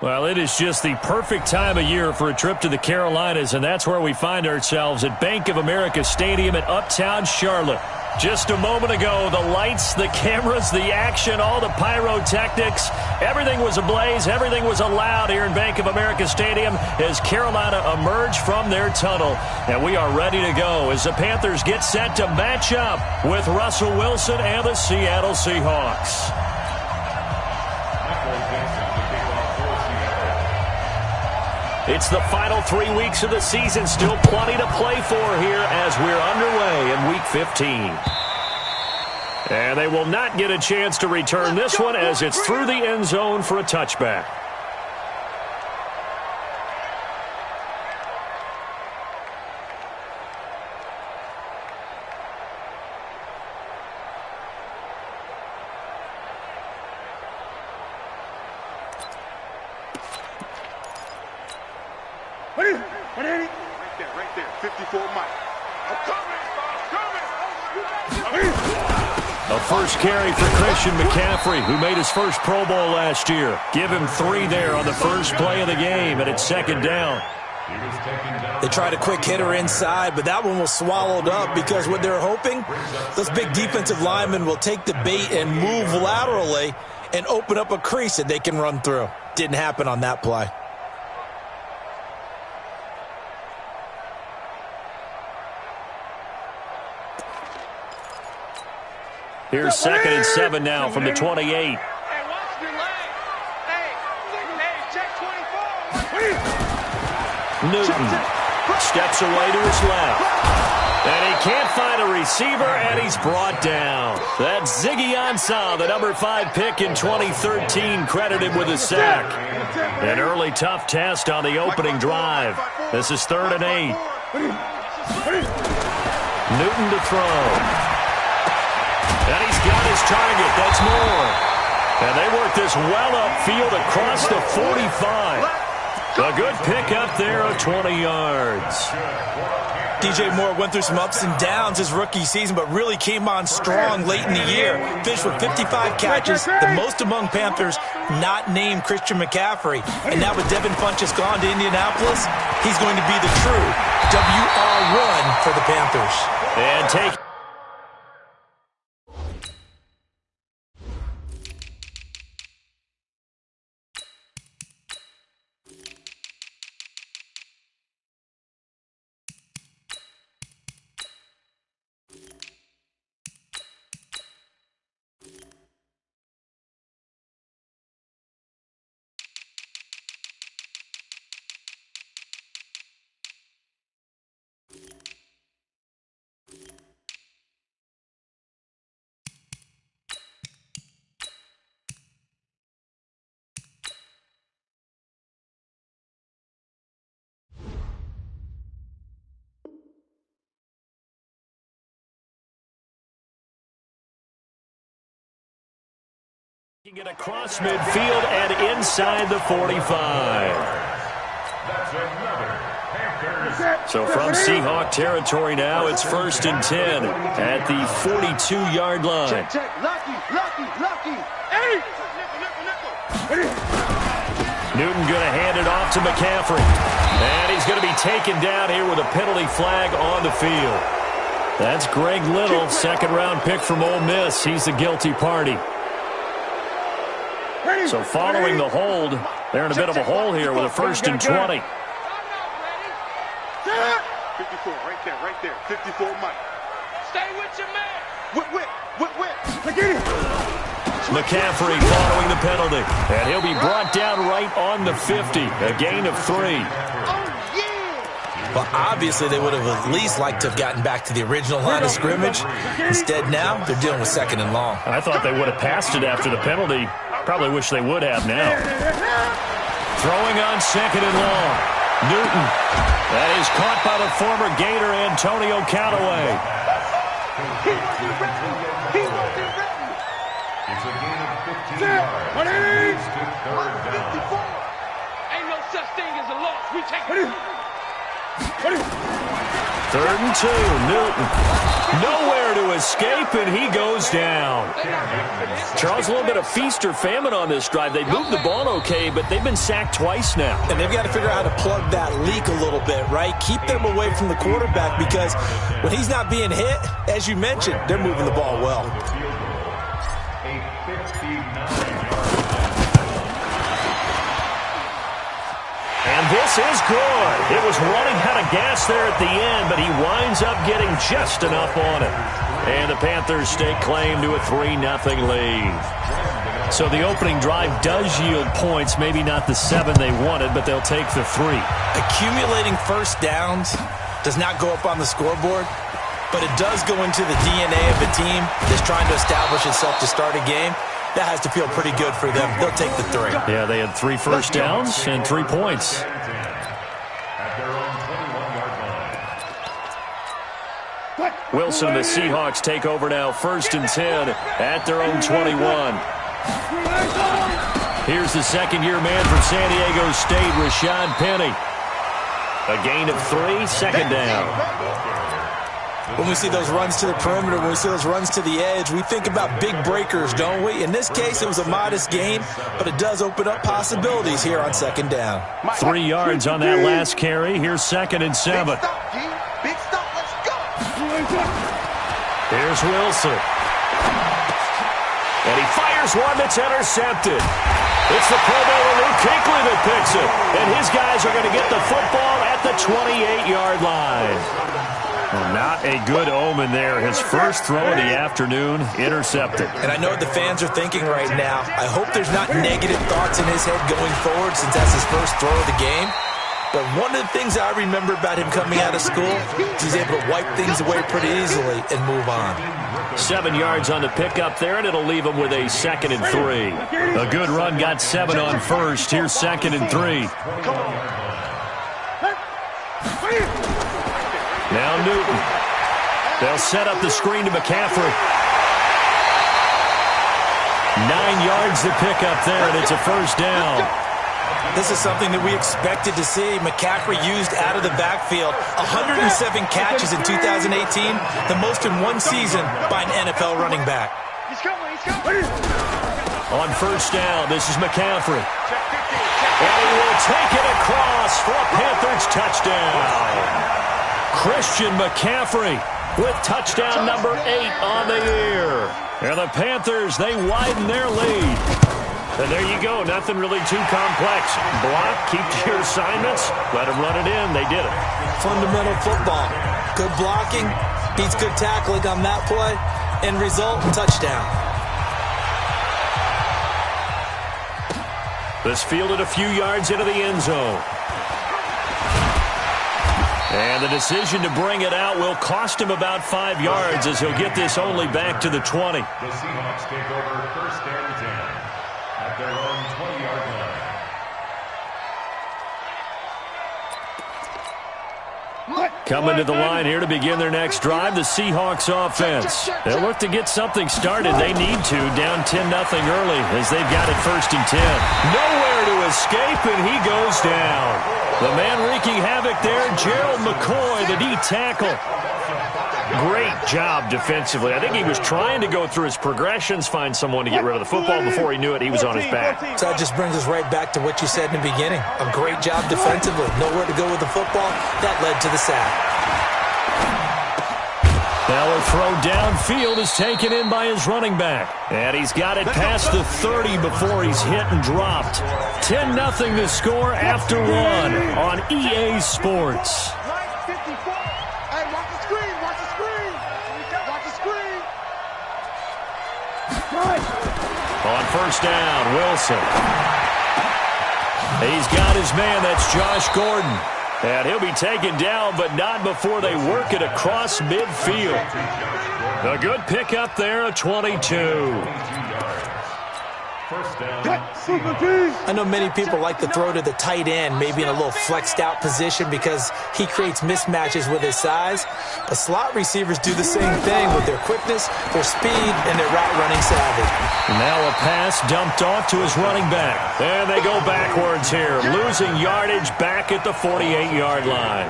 Well, it is just the perfect time of year for a trip to the Carolinas, and that's where we find ourselves at Bank of America Stadium in Uptown Charlotte. Just a moment ago, the lights, the cameras, the action, all the pyrotechnics, everything was ablaze, everything was allowed here in Bank of America Stadium as Carolina emerged from their tunnel. And we are ready to go as the Panthers get set to match up with Russell Wilson and the Seattle Seahawks. It's the final 3 weeks of the season. Still plenty to play for here as we're underway in Week 15. And they will not get a chance to return this one as it's through the end zone for a touchback. Right there, 54 Mike. I'm coming. A first carry for Christian McCaffrey, who made his first Pro Bowl last year. Give him 3 there on the first play of the game, and it's second down. They tried a quick hitter inside, but that one was swallowed up because what they're hoping, those big defensive linemen will take the bait and move laterally and open up a crease that they can run through. Didn't happen on that play. Here's 2nd and 7 now from the 28. Hey, watch your leg. Hey, check 24. Newton steps away to his left. And he can't find a receiver, and he's brought down. That's Ziggy Ansah, the number 5 pick in 2013, credited with a sack. An early tough test on the opening drive. This is 3rd and 8. Newton to throw. And he's got his target. That's more. And they work this well upfield across the 45. A good pickup there of 20 yards. DJ Moore went through some ups and downs his rookie season, but really came on strong late in the year. Finished with 55 catches, the most among Panthers not named Christian McCaffrey. And now with Devin Funchess gone to Indianapolis, he's going to be the true WR1 for the Panthers. And take it across midfield and inside the 45. So from Seahawk territory now, it's 1st and 10 at the 42-yard line. Check. Lucky. Hey! Newton going to hand it off to McCaffrey. And he's going to be taken down here with a penalty flag on the field. That's Greg Little, 2nd-round pick from Ole Miss. He's the guilty party. So following the hold, they're in a bit of a hole here with a 1st and 20. 54, right there. 54 Mike. Stay with your man. Whip. McCaffrey following the penalty. And he'll be brought down right on the 50. A gain of 3. Well, obviously they would have at least liked to have gotten back to the original line of scrimmage. Instead now, they're dealing with 2nd and long. I thought they would have passed it after the penalty. Probably wish they would have now. Throwing on 2nd and long. Newton. That is caught by the former Gator Antonio Callaway. It's a gain of 15 yards. Ain't no such thing as a loss. We take it. 3rd and 2. Newton. Nowhere to escape, and he goes down. Charles, a little bit of feast or famine on this drive. They moved the ball okay, but they've been sacked twice now. And they've got to figure out how to plug that leak a little bit, right? Keep them away from the quarterback because when he's not being hit, as you mentioned, they're moving the ball well. And this is good. It was running out of gas there at the end, but he winds up getting just enough on it. And the Panthers stake claim to a 3-0 lead. So the opening drive does yield points, maybe not the 7 they wanted, but they'll take the 3. Accumulating first downs does not go up on the scoreboard, but it does go into the DNA of a team that's trying to establish itself to start a game. That has to feel pretty good for them. They'll take the 3. Yeah, they had 3 first downs and 3 points. Wilson and the Seahawks take over now, 1st and 10 at their own 21. Here's the second-year man from San Diego State, Rashad Penny. A gain of 3, 2nd down. When we see those runs to the perimeter, when we see those runs to the edge, we think about big breakers, don't we? In this case, it was a modest gain, but it does open up possibilities here on 2nd down. 3 yards on that last carry. Here's 2nd and 7. Big stop, let's go. Here's Wilson. And he fires one that's intercepted. It's the Pro Bowler Luke Kuechly that picks it. And his guys are going to get the football at the 28-yard line. Well, not a good omen there. His first throw of the afternoon intercepted. And I know what the fans are thinking right now. I hope there's not negative thoughts in his head going forward since that's his first throw of the game. But one of the things I remember about him coming out of school is he's able to wipe things away pretty easily and move on. 7 yards on the pickup there, and it'll leave him with a 2nd and 3. A good run got 7 on first. Here's 2nd and 3. Now Newton. They'll set up the screen to McCaffrey. 9 yards to pick up there, and it's a 1st down. This is something that we expected to see. McCaffrey used out of the backfield. 107 catches in 2018, the most in one season by an NFL running back. He's coming. On 1st down, this is McCaffrey. And he will take it across for a Panthers touchdown. Christian McCaffrey with touchdown number 8 on the year. And the Panthers, they widen their lead. And there you go. Nothing really too complex. Block, keep to your assignments, let them run it in. They did it. Fundamental football. Good blocking beats good tackling on that play. End result, touchdown. This fielded a few yards into the end zone. And the decision to bring it out will cost him about 5 yards as he'll get this only back to the 20. The Seahawks take over 1st and 10 at their own 20-yard line. Coming to the line here to begin their next drive, the Seahawks offense. They'll look to get something started. They need to, down 10-0 early as they've got it 1st and 10. Nowhere to escape, and he goes down. The man wreaking havoc there, Gerald McCoy, the D tackle. Great job defensively. I think he was trying to go through his progressions, find someone to get rid of the football. Before he knew it, he was on his back. So that just brings us right back to what you said in the beginning. A great job defensively. Nowhere to go with the football. That led to the sack. Now a throw downfield is taken in by his running back. And he's got it past the 30 before he's hit and dropped. 10-0 to score after 1 on EA Sports. Hey, watch the screen. Watch the screen. Watch the screen. On 1st down, Wilson. He's got his man. That's Josh Gordon. And he'll be taken down, but not before they work it across midfield. A good pickup there, a 22. I know many people like to throw to the tight end, maybe in a little flexed out position because he creates mismatches with his size. But slot receivers do the same thing with their quickness, their speed, and their route running savvy. Now a pass dumped off to his running back. And they go backwards here, losing yardage back at the 48-yard line.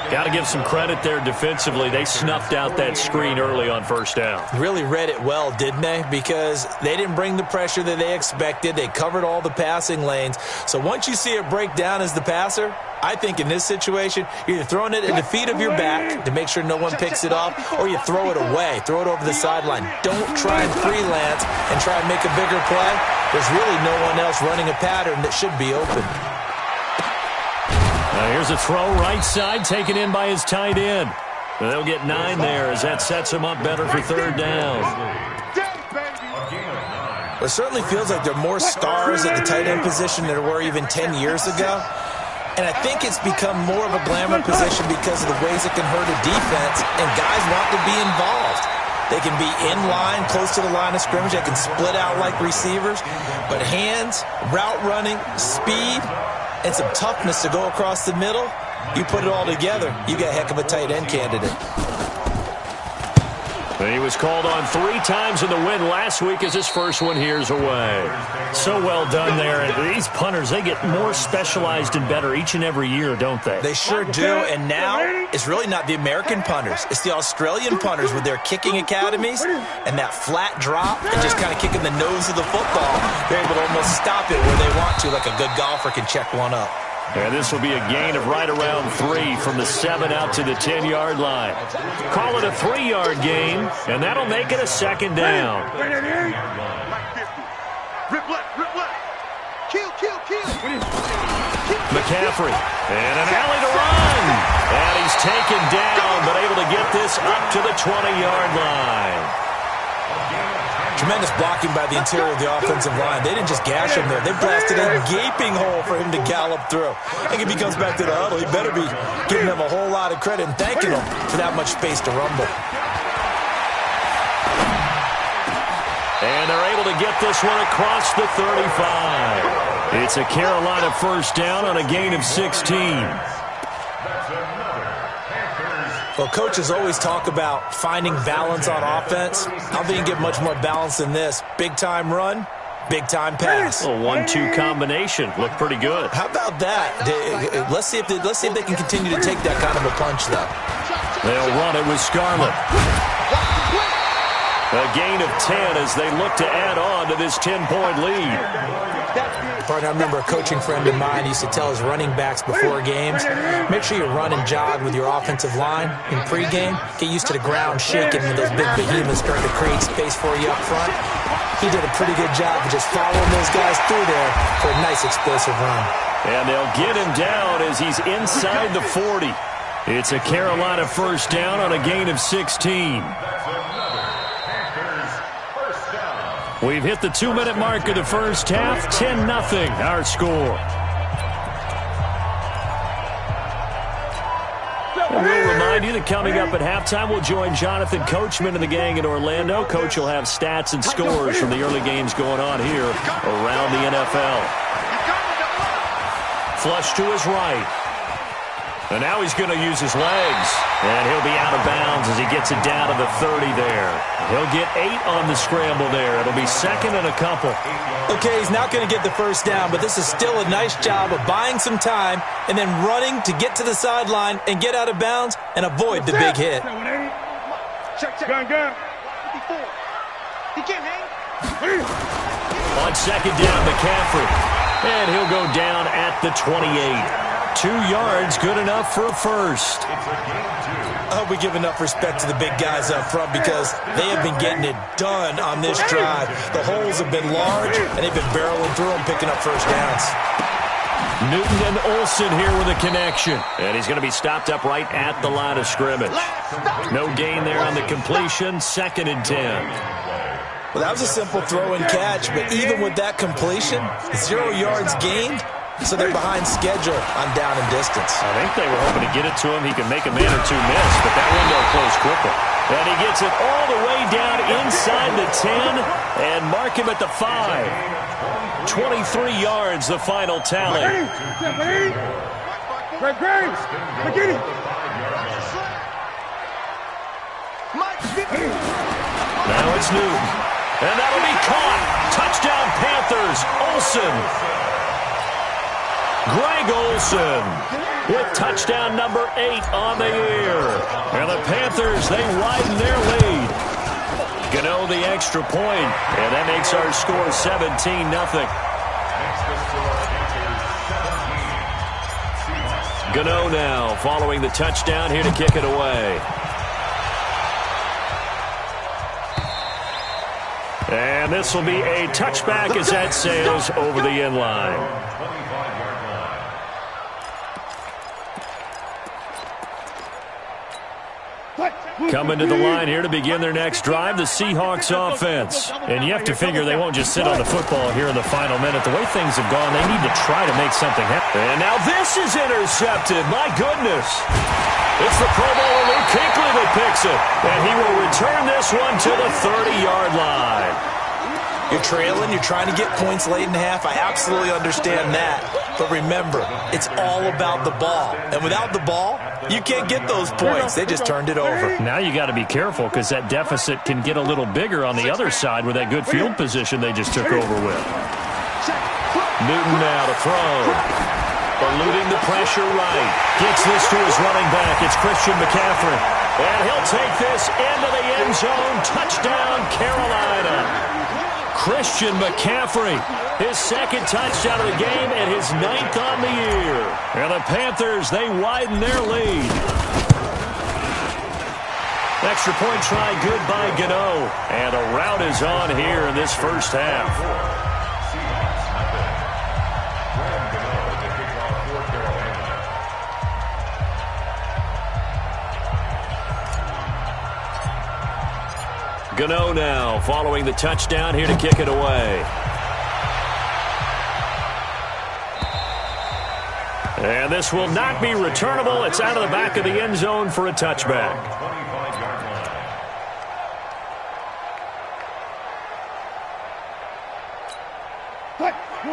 Got to give some credit there defensively. They snuffed out that screen early on first down. Really read it well, didn't they? Because they didn't bring the pressure that they expected. They covered all the passing lanes. So once you see it break down as the passer, I think in this situation, you're either throwing it at the feet of your back to make sure no one picks it off, or you throw it away, throw it over the sideline. Don't try and freelance and try and make a bigger play. There's really no one else running a pattern that should be open. Here's a throw right side taken in by his tight end. They'll get 9 there as that sets him up better for third down. It certainly feels like there are more stars at the tight end position than there were even 10 years ago. And I think it's become more of a glamour position because of the ways it can hurt a defense, and guys want to be involved. They can be in line, close to the line of scrimmage. They can split out like receivers. But hands, route running, speed, and some toughness to go across the middle, you put it all together, you got a heck of a tight end candidate. He was called on 3 times in the win last week as his first one here's away. So well done there. And these punters, they get more specialized and better each and every year, don't they? They sure do. And now it's really not the American punters. It's the Australian punters with their kicking academies and that flat drop and just kind of kicking the nose of the football. They're able to almost stop it where they want to, like a good golfer can check one up. And this will be a gain of right around 3 from the 7 out to the 10-yard line. Call it a 3-yard gain, and that'll make it a second down. McCaffrey, and an alley to run. And he's taken down, but able to get this up to the 20-yard line. Tremendous blocking by the interior of the offensive line. They didn't just gash him there. They blasted a gaping hole for him to gallop through. I think if he comes back to the huddle, he better be giving them a whole lot of credit and thanking them for that much space to rumble. And they're able to get this one across the 35. It's a Carolina first down on a gain of 16. Well, coaches always talk about finding balance on offense. I don't think you can get much more balance than this. Big-time run, big-time pass. A 1-2 combination. Looked pretty good. How about that? Let's see if they can continue to take that kind of a punch, though. They'll run it with Scarlett. A gain of 10 as they look to add on to this 10-point lead. Partner, I remember a coaching friend of mine used to tell his running backs before games, make sure you run and jog with your offensive line in pregame. Get used to the ground shaking when those big behemoths start to create space for you up front. He did a pretty good job of just following those guys through there for a nice explosive run. And they'll get him down as he's inside the 40. It's a Carolina first down on a gain of 16. We've hit the 2-minute mark of the first half. 10-0 our score. And we'll remind you that coming up at halftime, we'll join Jonathan Coachman and the gang in Orlando. Coach will have stats and scores from the early games going on here around the NFL. Flush to his right. And now he's going to use his legs. And he'll be out of bounds as he gets it down to the 30 there. He'll get 8 on the scramble there. It'll be second and a couple. Okay, he's not going to get the first down, but this is still a nice job of buying some time and then running to get to the sideline and get out of bounds and avoid the big hit. On second down, McCaffrey. And he'll go down at the 28. 2 yards, good enough for a first. I hope we give enough respect to the big guys up front because they have been getting it done on this drive. The holes have been large, and they've been barreling through them, picking up first downs. Newton and Olsen here with a connection. And he's going to be stopped up right at the line of scrimmage. No gain there on the completion, second and 10. Well, that was a simple throw and catch, but even with that completion, 0 yards gained. So they're behind schedule on down and distance. I think they were hoping to get it to him. He can make a man or two miss, but that window closed quickly. And he gets it all the way down inside the 10 and mark him at the 5. 23 yards, the final tally. Now it's Newton. And that'll be caught. Touchdown Panthers. Olsen. Greg Olsen. with touchdown number 8 on the year. And the Panthers, they widen their lead. Gano the extra point, and that makes our score 17-0. Gano now following the touchdown here to kick it away. And this will be a touchback as that sails over the end line. Coming to the line here to begin their next drive, the Seahawks offense. And you have to figure they won't just sit on the football here in the final minute. The way things have gone, they need to try to make something happen. And now this is intercepted. My goodness. It's the Pro Bowler Luke Kuechly that picks it. And he will return this one to the 30-yard line. You're trailing, you're trying to get points late in the half. I absolutely understand that. But remember, it's all about the ball. And without the ball, you can't get those points. They just turned it over. Now you got to be careful because that deficit can get a little bigger on the other side with that good field position they just took over with. Newton now to throw. Eluding the pressure right. Gets this to his running back. It's Christian McCaffrey. And he'll take this into the end zone. Touchdown, Carolina. Christian McCaffrey, his second touchdown of the game and his 9th on the year. And the Panthers, they widen their lead. Extra point try good by Gano. And a rout is on here in this first half. Gano now following the touchdown here to kick it away. And this will not be returnable. It's out of the back of the end zone for a touchback.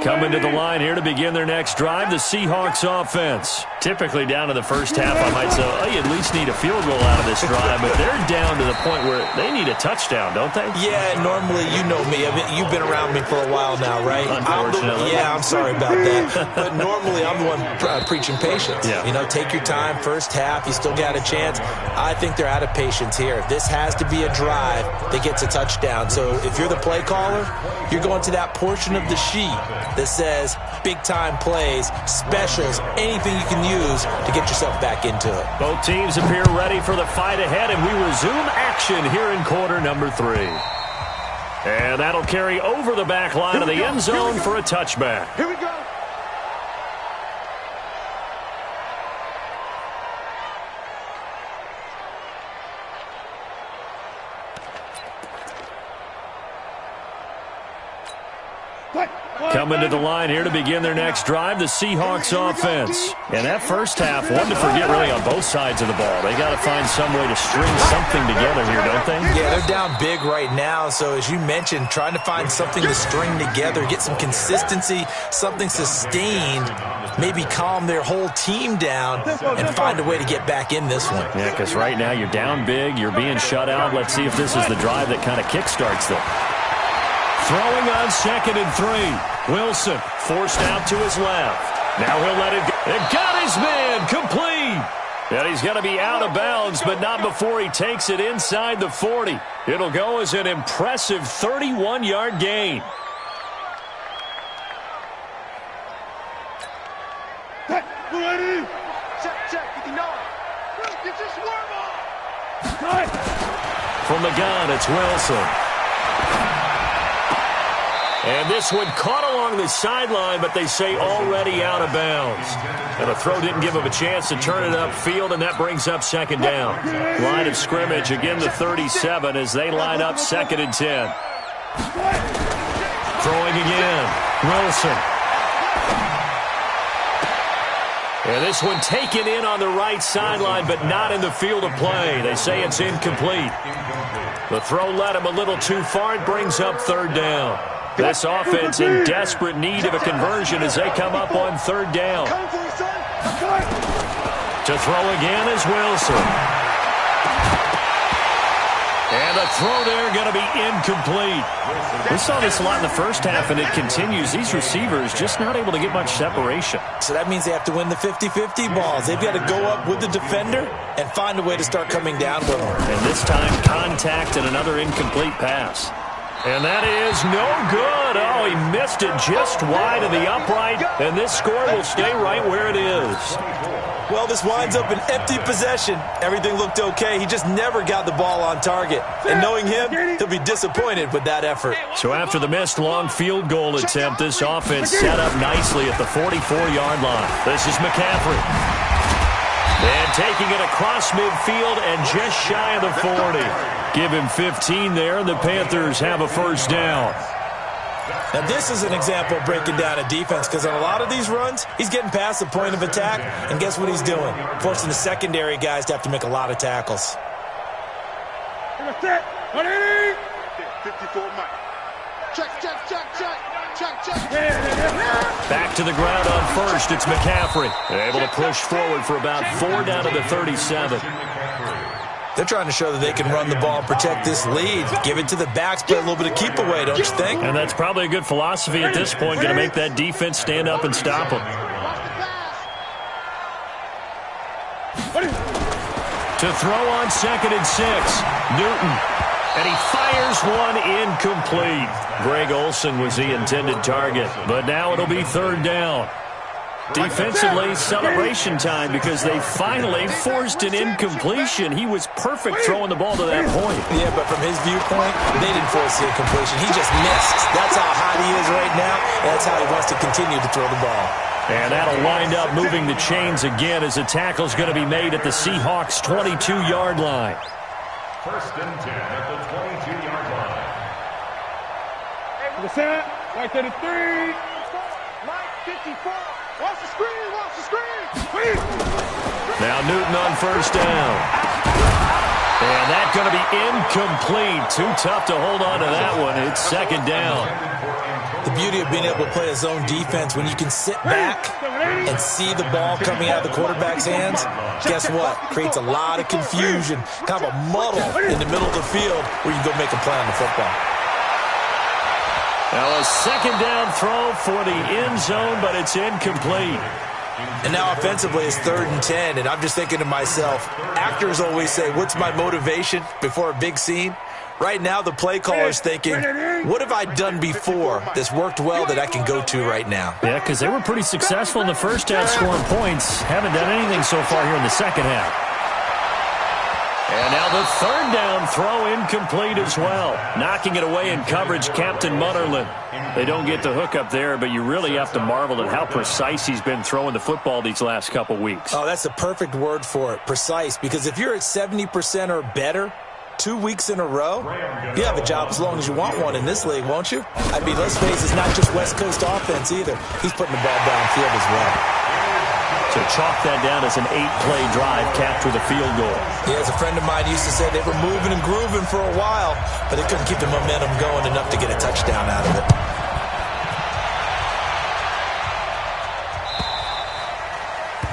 Coming to the line here to begin their next drive, the Seahawks offense. Typically down to the first half, I might say, oh, you at least need a field goal out of this drive, but they're down to the point where they need a touchdown, don't they? Yeah, normally, you know me. I mean, you've been around me for a while now, right? Unfortunately. I'm sorry about that. But normally, I'm the one preaching patience. Yeah. You know, take your time, first half, you still got a chance. I think they're out of patience here. This has to be a drive that gets a touchdown. So if you're the play caller, you're going to that portion of the sheet that says big-time plays, specials, anything you can use to get yourself back into it. Both teams appear ready for the fight ahead, and we resume action here in quarter number 3. And that'll carry over the back line of the end zone for a touchback. Here we go. Coming to the line here to begin their next drive, the Seahawks offense. And that first half, one to forget really on both sides of the ball. They got to find some way to string something together here, don't they? Yeah, they're down big right now. So as you mentioned, trying to find something to string together, get some consistency, something sustained, maybe calm their whole team down and find a way to get back in this one. Yeah, because right now you're down big, you're being shut out. Let's see if this is the drive that kind of kickstarts them. Throwing on 2nd and 3. Wilson forced out to his left. Now he'll let it go. It got his man complete. And he's going to be out of bounds, but not before he takes it inside the 40. It'll go as an impressive 31-yard gain. Ready? Check, 59. Get your swerve on. From the gun, it's Wilson. And this one caught along the sideline, but they say already out of bounds. And the throw didn't give him a chance to turn it upfield, and that brings up 2nd down. Line of scrimmage, again the 37 as they line up 2nd and 10. Throwing again, Wilson. And this one taken in on the right sideline, but not in the field of play. They say it's incomplete. The throw led him a little too far. It brings up 3rd down. This offense in desperate need of a conversion as they come up on 3rd down. To throw again is Wilson. And And the throw there going to be incomplete. We saw this a lot in the first half, and it continues. These receivers just not able to get much separation. So that means they have to win the 50-50 balls. They've got to go up with the defender and find a way to start coming down with them. And this time, contact and another incomplete pass. And that is no good. Oh, he missed it just wide of the upright, and this score will stay right where it is. Well, this winds up an empty possession. Everything looked okay. He just never got the ball on target. And knowing him, he'll be disappointed with that effort. So after the missed long field goal attempt, this offense set up nicely at the 44-yard line. This is McCaffrey. And taking it across midfield and just shy of the 40. Give him 15 there, and the Panthers have a first down. Now, this is an example of breaking down a defense, because on a lot of these runs, he's getting past the point of attack, and guess what he's doing? Forcing the secondary guys to have to make a lot of tackles. 54 Mike. Check. Back to the ground on first. It's McCaffrey. They're able to push forward for about 4 down to the 37. They're trying to show that they can run the ball and protect this lead. Give it to the backs, play a little bit of keep away, don't you think? And that's probably a good philosophy at this point, going to make that defense stand up and stop them. To throw on 2nd and 6, Newton. And he fires one incomplete. Greg Olsen was the intended target, but now it'll be 3rd down. Defensively, celebration time because they finally forced an incompletion. He was perfect throwing the ball to that point. Yeah, but from his viewpoint, they didn't force the incompletion. He just missed. That's how hot he is right now, and that's how he wants to continue to throw the ball. And that'll wind up moving the chains again as the tackle's going to be made at the Seahawks' 22-yard line. 1st and 10 at the 22-yard line. The set, right there to 3. Mike, 54. Watch the screen. Now Newton on 1st down. And that's going to be incomplete. Too tough to hold on to that one. It's 2nd down. The beauty of being able to play a zone defense, when you can sit back and see the ball coming out of the quarterback's hands, guess what? Creates a lot of confusion, kind of a muddle in the middle of the field where you go make a play on the football. Now a 2nd down throw for the end zone, but it's incomplete. And now offensively it's 3rd and 10, and I'm just thinking to myself, actors always say, what's my motivation before a big scene? Right now the play caller's thinking, what have I done before that's worked well that I can go to right now? Yeah, because they were pretty successful in the first half scoring points. Haven't done anything so far here in the second half. And now the 3rd down throw incomplete as well. Knocking it away in coverage, Captain Mutterland. They don't get the hook up there, but you really have to marvel at how precise he's been throwing the football these last couple weeks. Oh, that's the perfect word for it, precise. Because if you're at 70% or better 2 weeks in a row, you have a job as long as you want one in this league, won't you? I mean, let's face it, it's not just West Coast offense either. He's putting the ball downfield as well. So chalk that down as an 8-play drive capped with a field goal. Yeah, as a friend of mine used to say, they were moving and grooving for a while, but they couldn't keep the momentum going enough to get a touchdown out of it.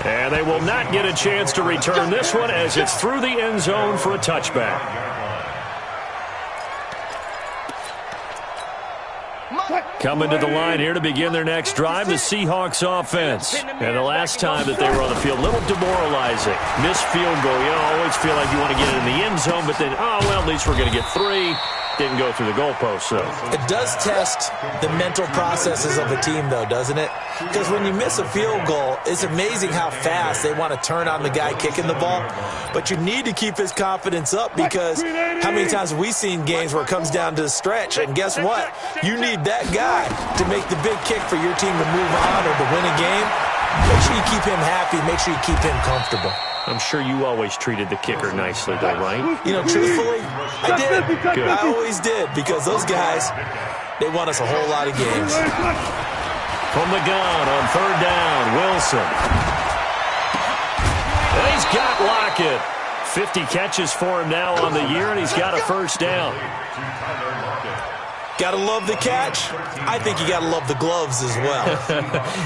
And they will not get a chance to return this one as it's through the end zone for a touchback. Coming to the line here to begin their next drive, the Seahawks offense. And the last time that they were on the field, a little demoralizing. Missed field goal. You always feel like you want to get it in the end zone, but then, oh, well, at least we're going to get 3. Didn't go through the goalpost, so. It does test the mental processes of a team, though, doesn't it? Because when you miss a field goal, it's amazing how fast they want to turn on the guy kicking the ball. But you need to keep his confidence up, because how many times have we seen games where it comes down to the stretch? And guess what? You need that guy to make the big kick for your team to move on or to win a game. Make sure you keep him happy. Make sure you keep him comfortable. I'm sure you always treated the kicker nicely, though, right? You know, truthfully, I did. Good. I always did, because those guys, they won us a whole lot of games. From the gun on 3rd down, Wilson. And he's got Lockett. 50 catches for him now on the year, and he's got a first down. Got to love the catch. I think you got to love the gloves as well.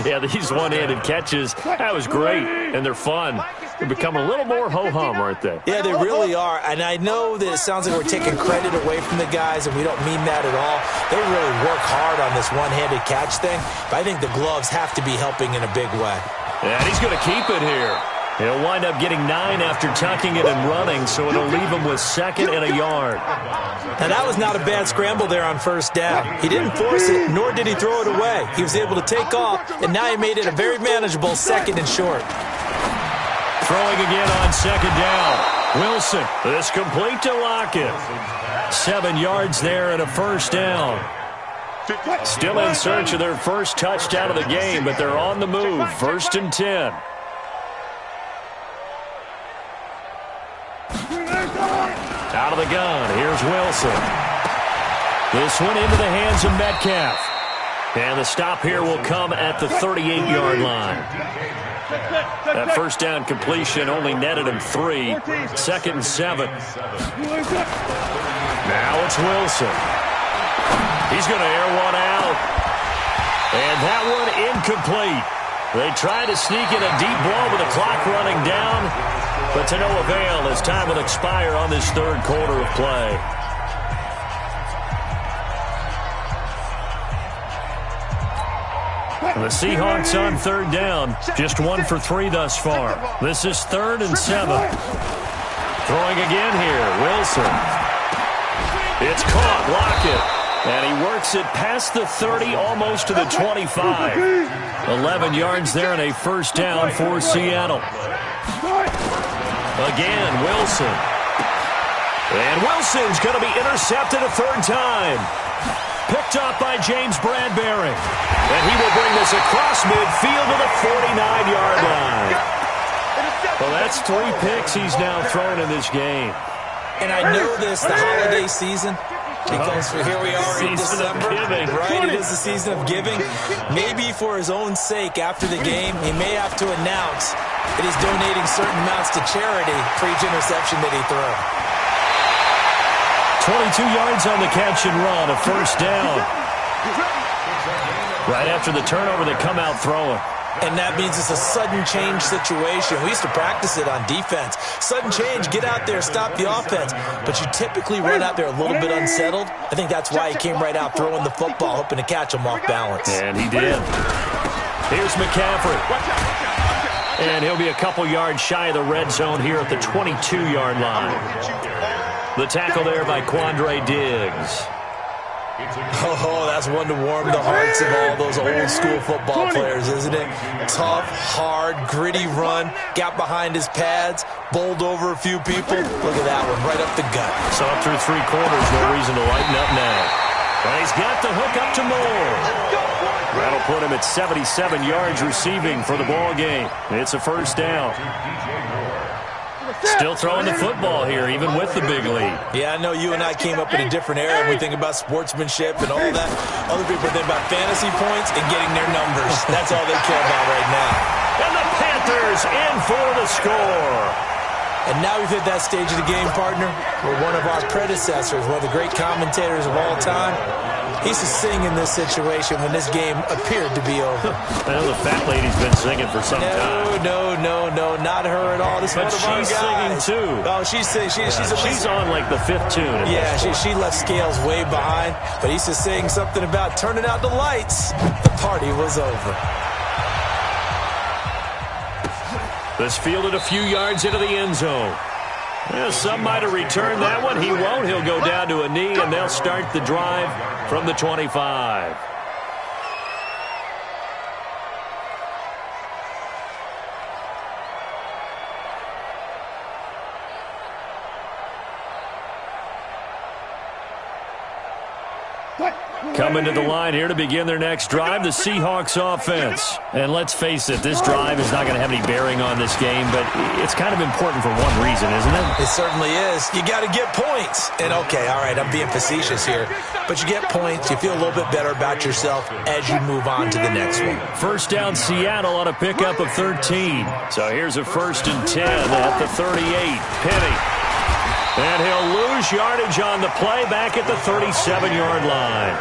Yeah, these one-handed catches, that was great, and they're fun. They're becoming a little more ho-hum, aren't they? Yeah, they really are. And I know that it sounds like we're taking credit away from the guys, and we don't mean that at all. They really work hard on this one-handed catch thing, but I think the gloves have to be helping in a big way. And he's going to keep it here. He'll wind up getting 9 after tucking it and running, so it'll leave him with 2nd and a yard. Now, that was not a bad scramble there on 1st down. He didn't force it, nor did he throw it away. He was able to take off, and now he made it a very manageable 2nd and short. Throwing again on 2nd down. Wilson, this complete to Lockett. 7 yards there and a 1st down. Still in search of their first touchdown of the game, but they're on the move. 1st and 10. Out of the gun, here's Wilson. This one into the hands of Metcalf. And the stop here will come at the 38-yard line. That 1st down completion only netted him 3. 2nd and 7. Now it's Wilson. He's going to air one out. And that one incomplete. They try to sneak in a deep blow with the clock running down, but to no avail as time will expire on this 3rd quarter of play. The Seahawks on 3rd down, just 1 for 3 thus far. This is 3rd and 7. Throwing again here, Wilson. It's caught, Lockett. And he works it past the 30, almost to the 25. 11 yards there and a 1st down for Seattle. Again, Wilson. And Wilson's going to be intercepted a 3rd time. Picked up by James Bradbury. And he will bring this across midfield to the 49-yard line. Well, that's 3 picks he's now thrown in this game. And I know this, the holiday season, because here we are in December, right? It is the season of giving. Maybe for his own sake, after the game, he may have to announce that he's donating certain amounts to charity for each interception that he threw. 22 yards on the catch and run, a 1st down. Right after the turnover, they come out throwing. And that means it's a sudden change situation. We used to practice it on defense. Sudden change, get out there, stop the offense. But you typically run out there a little bit unsettled. I think that's why he came right out throwing the football, hoping to catch him off balance. And he did. Here's McCaffrey. And he'll be a couple yards shy of the red zone here at the 22-yard line. The tackle there by Quandre Diggs. Oh, that's one to warm the hearts of all those old-school football players, isn't it? Tough, hard, gritty run, got behind his pads, bowled over a few people. Look at that one, right up the gut. So up through 3 quarters, no reason to lighten up now. And he's got the hook up to Moore. That'll put him at 77 yards receiving for the ball game. It's a 1st down. Still throwing the football here, even with the big lead. Yeah, I know you and I came up in a different era, and we think about sportsmanship and all that. Other people think about fantasy points and getting their numbers. That's all they care about right now. And the Panthers in for the score. And now we've hit that stage of the game, partner, where one of our predecessors, one of the great commentators of all time, he used to sing in this situation when this game appeared to be over. I know the fat lady's been singing for some time. No, not her at all. This is one of our guys. She's singing too. Oh, she's singing. She's on like the 5th tune. Yeah, she left Scales way behind, but he used to sing something about turning out the lights. The party was over. This fielded a few yards into the end zone. Yeah, some might have returned that one. He won't. He'll go down to a knee, and they'll start the drive from the 25. Coming to the line here to begin their next drive, the Seahawks offense. And let's face it, this drive is not going to have any bearing on this game, but it's kind of important for one reason, isn't it? It certainly is. You got to get points. And okay, all right, I'm being facetious here, but you get points, you feel a little bit better about yourself as you move on to the next one. 1st down Seattle on a pickup of 13. So here's a 1st and 10 at the 38. Penny. And he'll lose yardage on the play back at the 37-yard line.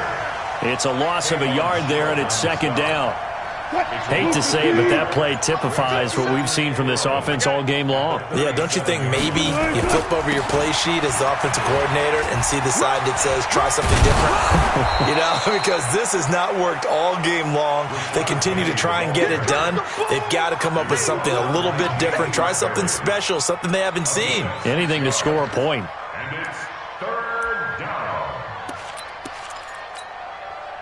It's a loss of a yard there, and it's 2nd down. Hate to say it, but that play typifies what we've seen from this offense all game long. Yeah, don't you think maybe you flip over your play sheet as the offensive coordinator and see the side that says try something different? Because this has not worked all game long. They continue to try and get it done. They've got to come up with something a little bit different. Try something special, something they haven't seen. Anything to score a point. And it's third down.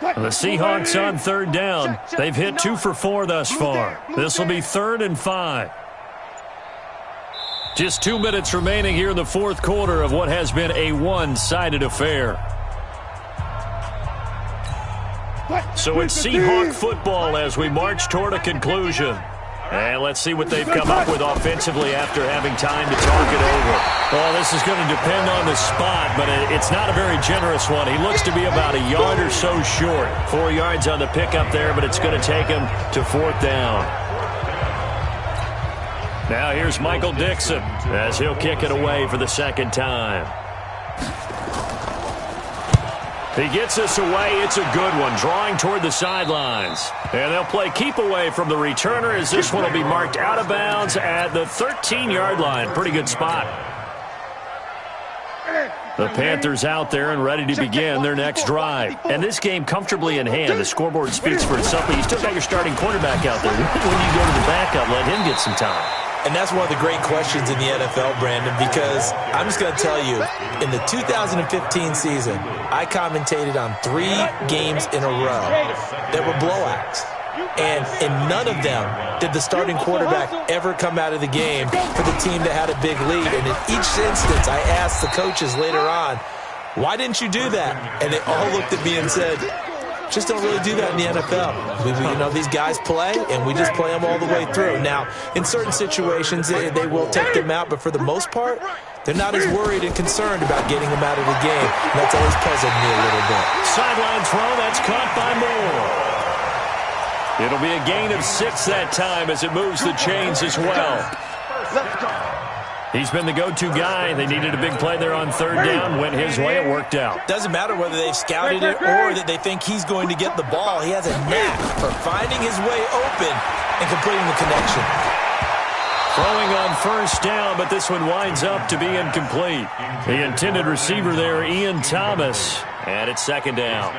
The Seahawks on third down. They've hit 2 for 4 thus far. This will be 3rd and 5. Just 2 minutes remaining here in the fourth quarter of what has been a one-sided affair. So it's Seahawk football as we march toward a conclusion. And let's see what they've come up with offensively after having time to talk it over. Well, this is going to depend on the spot, but it's not a very generous one. He looks to be about a yard or so short. 4 yards on the pickup there, but it's going to take him to 4th down. Now here's Michael Dixon as he'll kick it away for the second time. He gets us away. It's a good one, drawing toward the sidelines. And they'll play keep away from the returner as this one will be marked out of bounds at the 13-yard line. Pretty good spot. The Panthers out there and ready to begin their next drive. And this game comfortably in hand. The scoreboard speaks for itself, but you still got your starting quarterback out there. When you go to the backup, let him get some time. And that's one of the great questions in the NFL, Brandon, because I'm just going to tell you, in the 2015 season, I commentated on 3 games in a row that were blowouts. And in none of them did the starting quarterback ever come out of the game for the team that had a big lead. And in each instance, I asked the coaches later on, why didn't you do that? And they all looked at me and said, just don't really do that in the NFL. These guys play, and we just play them all the way through. Now, in certain situations, they will take them out, but for the most part, they're not as worried and concerned about getting them out of the game. And that's always puzzled me a little bit. Sideline throw, that's caught by Moore. It'll be a gain of 6 that time as it moves the chains as well. He's been the go-to guy. They needed a big play there on third down. Went his way. It worked out. Doesn't matter whether they've scouted it or that they think he's going to get the ball. He has a knack for finding his way open and completing the connection. Throwing on first down, but this one winds up to be incomplete. The intended receiver there, Ian Thomas. And it's second down.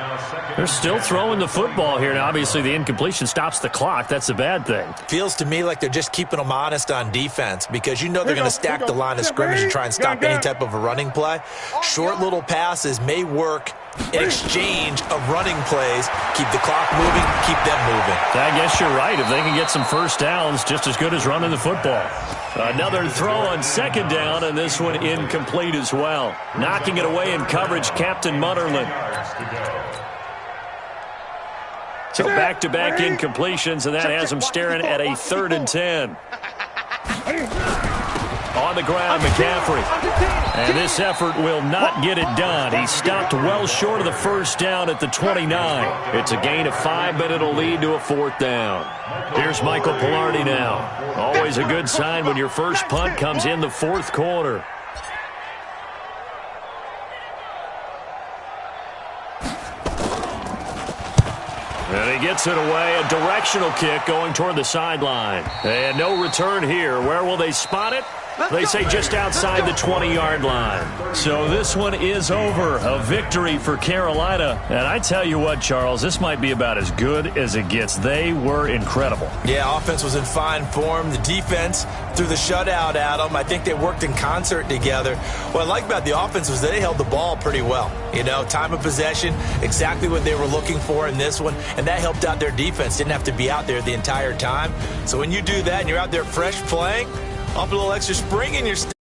They're still throwing the football here. Now, obviously, the incompletion stops the clock. That's a bad thing. Feels to me like they're just keeping them honest on defense because they're going to stack the line of scrimmage and try and stop any type of a running play. Short little passes may work in exchange of running plays. Keep the clock moving, keep them moving. I guess you're right. If they can get some first downs, just as good as running the football. Another throw on second down, and this one incomplete as well. Knocking it away in coverage, Captain Mutterland. So back-to-back incompletions, and that has them staring at a 3rd and 10. On the ground, McCaffrey. And this effort will not get it done. He stopped well short of the first down at the 29. It's a gain of 5, but it'll lead to a 4th down. Here's Michael Pilardi now. Always a good sign when your first punt comes in the fourth quarter. And he gets it away. A directional kick going toward the sideline. And no return here. Where will they spot it? They say just outside the 20-yard line. So this one is over. A victory for Carolina. And I tell you what, Charles, this might be about as good as it gets. They were incredible. Yeah, offense was in fine form. The defense threw the shutout at them. I think they worked in concert together. What I like about the offense was they held the ball pretty well. Time of possession, exactly what they were looking for in this one. And that helped out their defense. Didn't have to be out there the entire time. So when you do that and you're out there fresh playing, up a little extra spring in your step.